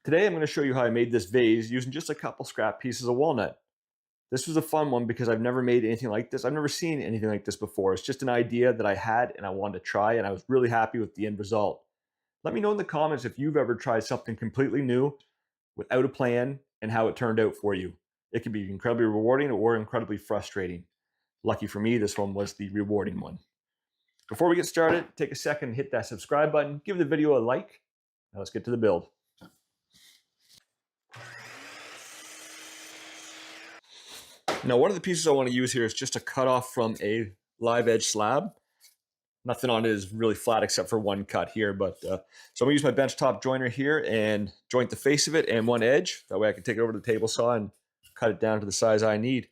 Today I'm going to show you how I made this vase using just a couple scrap pieces of walnut. This was a fun one because I've never made anything like this. I've never seen anything like this before. It's just an idea that I had and I wanted to try, and I was really happy with the end result. Let me know in the comments if you've ever tried something completely new without a plan and how it turned out for you. It can be incredibly rewarding or incredibly frustrating. Lucky for me, this one was the rewarding one. Before we get started, take a second and hit that subscribe button, give the video a like. Now let's get to the build. Now, one of the pieces I want to use here is just a cutoff from a live edge slab. Nothing on it is really flat except for one cut here, but so I'm gonna use my benchtop joiner here and joint the face of it and one edge. That way I can take it over to the table saw and cut it down to the size I need.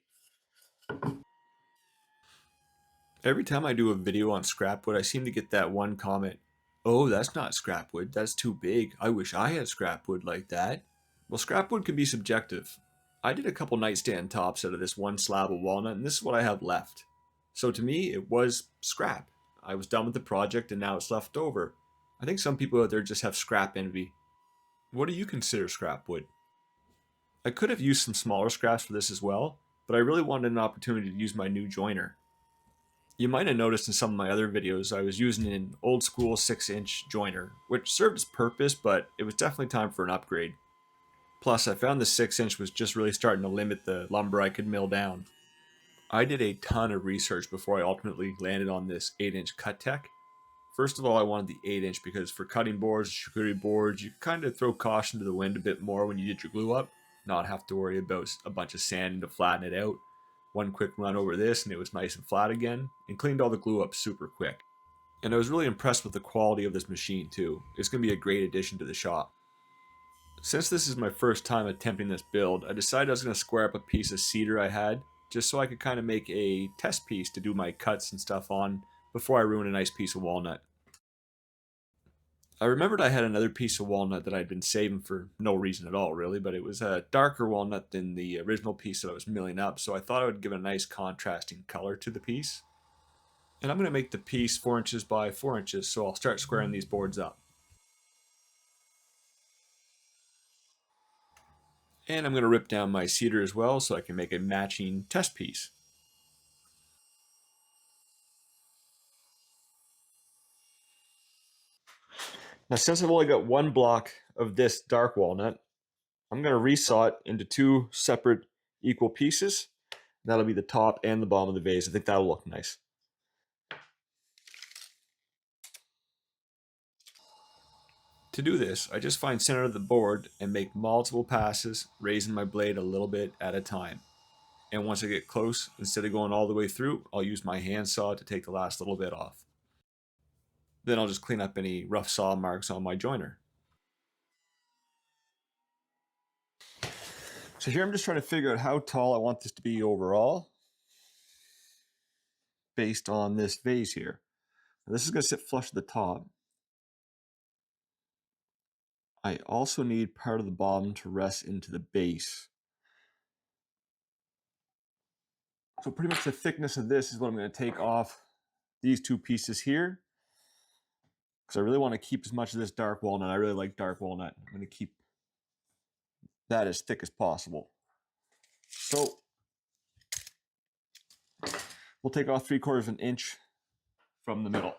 Every time I do a video on scrap wood, I seem to get that one comment, "Oh, that's not scrap wood, that's too big. I wish I had scrap wood like that." Well, scrap wood can be subjective. I did a couple nightstand tops out of this one slab of walnut, and this is what I have left. So to me, it was scrap. I was done with the project, and now it's left over. I think some people out there just have scrap envy. What do you consider scrap wood? I could have used some smaller scraps for this as well, but I really wanted an opportunity to use my new joiner. You might have noticed in some of my other videos I was using an old school 6-inch joiner, which served its purpose, but it was definitely time for an upgrade. Plus, I found the 6-inch was just really starting to limit the lumber I could mill down. I did a ton of research before I ultimately landed on this 8-inch cut tech. First of all, I wanted the 8-inch because for cutting boards, charcuterie boards, you kind of throw caution to the wind a bit more when you did your glue up, not have to worry about a bunch of sanding to flatten it out. One quick run over this and it was nice and flat again, and cleaned all the glue up super quick. And I was really impressed with the quality of this machine too. It's going to be a great addition to the shop. Since this is my first time attempting this build, I decided I was going to square up a piece of cedar I had, just so I could kind of make a test piece to do my cuts and stuff on before I ruin a nice piece of walnut. I remembered I had another piece of walnut that I'd been saving for no reason at all really, but it was a darker walnut than the original piece that I was milling up, so I thought I would give a nice contrasting color to the piece. And I'm going to make the piece 4 inches by 4 inches, so I'll start squaring these boards up. And I'm going to rip down my cedar as well so I can make a matching test piece. Now, since I've only got one block of this dark walnut, I'm going to resaw it into two separate equal pieces. That'll be the top and the bottom of the vase. I think that'll look nice. To do this, I just find center of the board and make multiple passes, raising my blade a little bit at a time. And once I get close, instead of going all the way through, I'll use my hand saw to take the last little bit off. Then I'll just clean up any rough saw marks on my joiner. So here I'm just trying to figure out how tall I want this to be overall based on this vase here. Now this is going to sit flush to the top. I also need part of the bottom to rest into the base. So pretty much the thickness of this is what I'm going to take off these two pieces here, because I really want to keep as much of this dark walnut. I really like dark walnut. I'm going to keep that as thick as possible. So we'll take off 3/4 of an inch from the middle.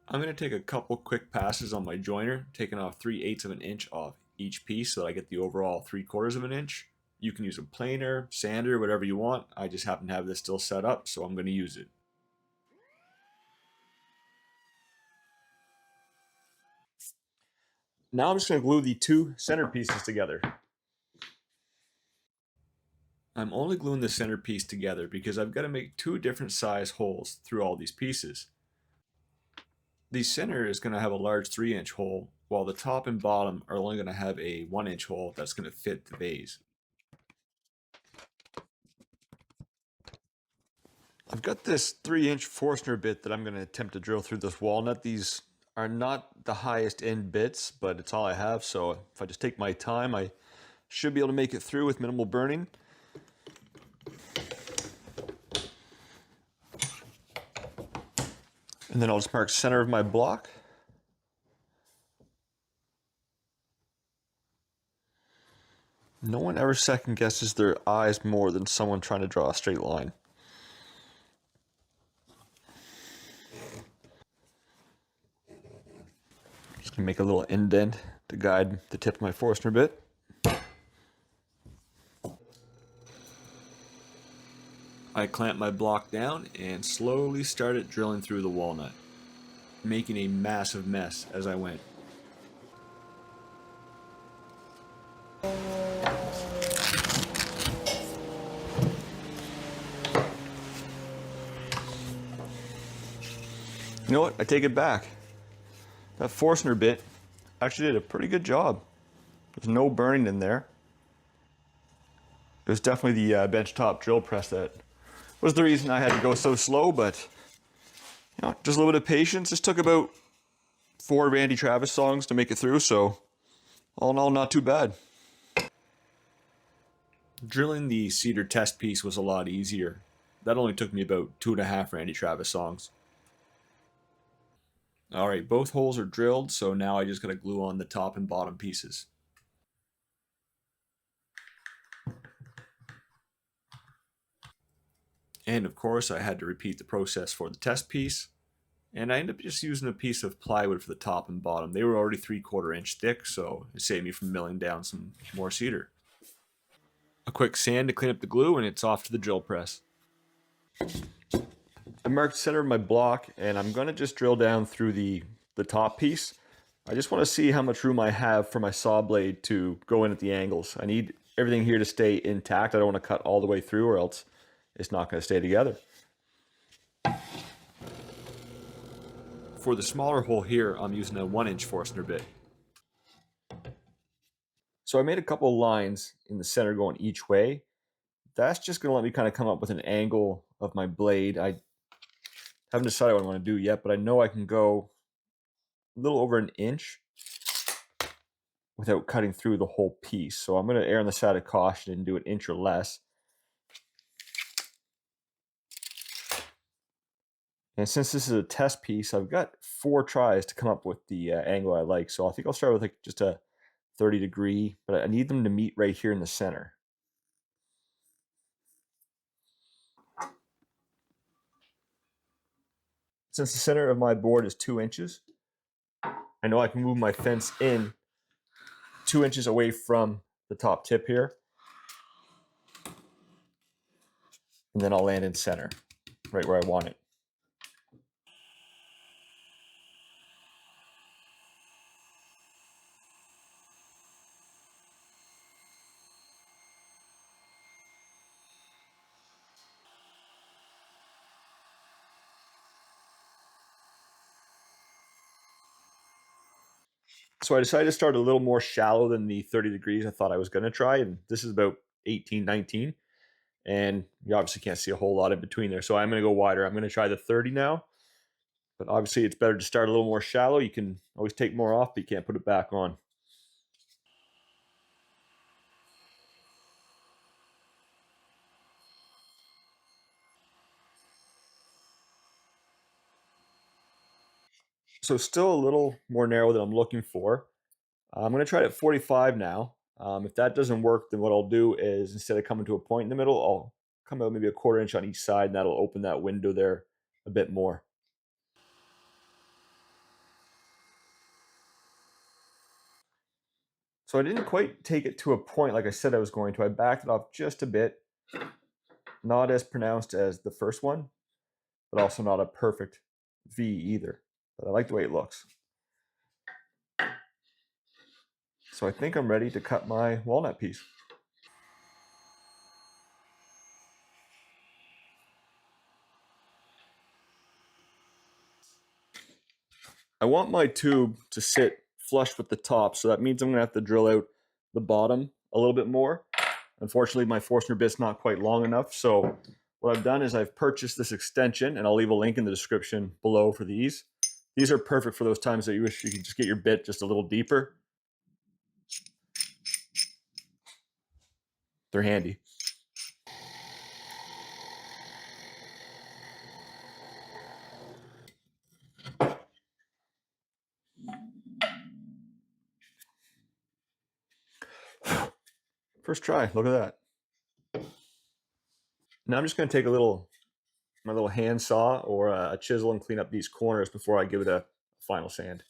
I'm going to take a couple quick passes on my joiner, taking off 3/8 of an inch off each piece so that I get the overall 3/4 of an inch. You can use a planer, sander, whatever you want. I just happen to have this still set up, so I'm going to use it. Now I'm just going to glue the two center pieces together. I'm only gluing the center piece together because I've got to make two different size holes through all these pieces. The center is going to have a large 3-inch hole, while the top and bottom are only going to have a 1-inch hole that's going to fit the vase. I've got this 3-inch Forstner bit that I'm going to attempt to drill through this walnut. These are not the highest end bits, but it's all I have, so if I just take my time, I should be able to make it through with minimal burning. And then I'll just mark center of my block. No one ever second guesses their eyes more than someone trying to draw a straight line. Just gonna make a little indent to guide the tip of my Forstner bit. I clamped my block down and slowly started drilling through the walnut, making a massive mess as I went. You know what? I take it back. That Forstner bit actually did a pretty good job. There's no burning in there. It was definitely the benchtop drill press that was the reason I had to go so slow, but just a little bit of patience. This took about 4 Randy Travis songs to make it through, so all in all, not too bad. Drilling the cedar test piece was a lot easier. That only took me about 2.5 Randy Travis songs. Alright, both holes are drilled, so now I just gotta glue on the top and bottom pieces. And of course, I had to repeat the process for the test piece. And I ended up just using a piece of plywood for the top and bottom. They were already 3/4 inch thick, so it saved me from milling down some more cedar. A quick sand to clean up the glue, and it's off to the drill press. I marked the center of my block, and I'm going to just drill down through the top piece. I just want to see how much room I have for my saw blade to go in at the angles. I need everything here to stay intact. I don't want to cut all the way through, or else it's not going to stay together. For the smaller hole here, I'm using a 1-inch Forstner bit. So I made a couple of lines in the center going each way. That's just going to let me kind of come up with an angle of my blade. I haven't decided what I want to do yet, but I know I can go a little over 1 inch without cutting through the whole piece. So I'm going to err on the side of caution and do 1 inch or less. And since this is a test piece, I've got 4 tries to come up with the angle I like. So I think I'll start with like just a 30-degree, but I need them to meet right here in the center. Since the center of my board is 2 inches, I know I can move my fence in 2 inches away from the top tip here. And then I'll land in center, right where I want it. So I decided to start a little more shallow than the 30 degrees I thought I was going to try. And this is about 18, 19. And you obviously can't see a whole lot in between there. So I'm going to go wider. I'm going to try the 30 now. But obviously it's better to start a little more shallow. You can always take more off, but you can't put it back on. So still a little more narrow than I'm looking for. I'm going to try it at 45 now. If that doesn't work, then what I'll do is instead of coming to a point in the middle, I'll come out maybe 1/4 inch on each side, and that'll open that window there a bit more. So I didn't quite take it to a point like I said I was going to. I backed it off just a bit. Not as pronounced as the first one, but also not a perfect V either. But I like the way it looks. So I think I'm ready to cut my walnut piece. I want my tube to sit flush with the top, so that means I'm going to have to drill out the bottom a little bit more. Unfortunately, my Forstner bit's not quite long enough, so what I've done is I've purchased this extension, and I'll leave a link in the description below for these. These are perfect for those times that you wish you could just get your bit just a little deeper. They're handy. First try, look at that. Now I'm just going to take my little hand saw or a chisel and clean up these corners before I give it a final sand.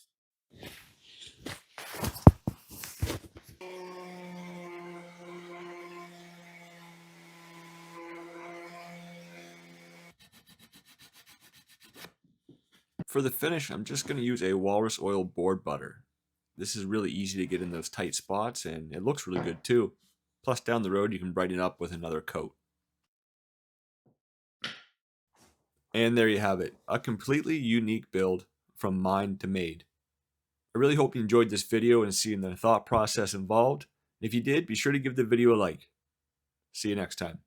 For the finish, I'm just going to use a walrus oil board butter. This is really easy to get in those tight spots, and it looks really good too. Plus, down the road, you can brighten it up with another coat. And there you have it, a completely unique build from mind to made. I really hope you enjoyed this video and seeing the thought process involved. If you did, be sure to give the video a like. See you next time.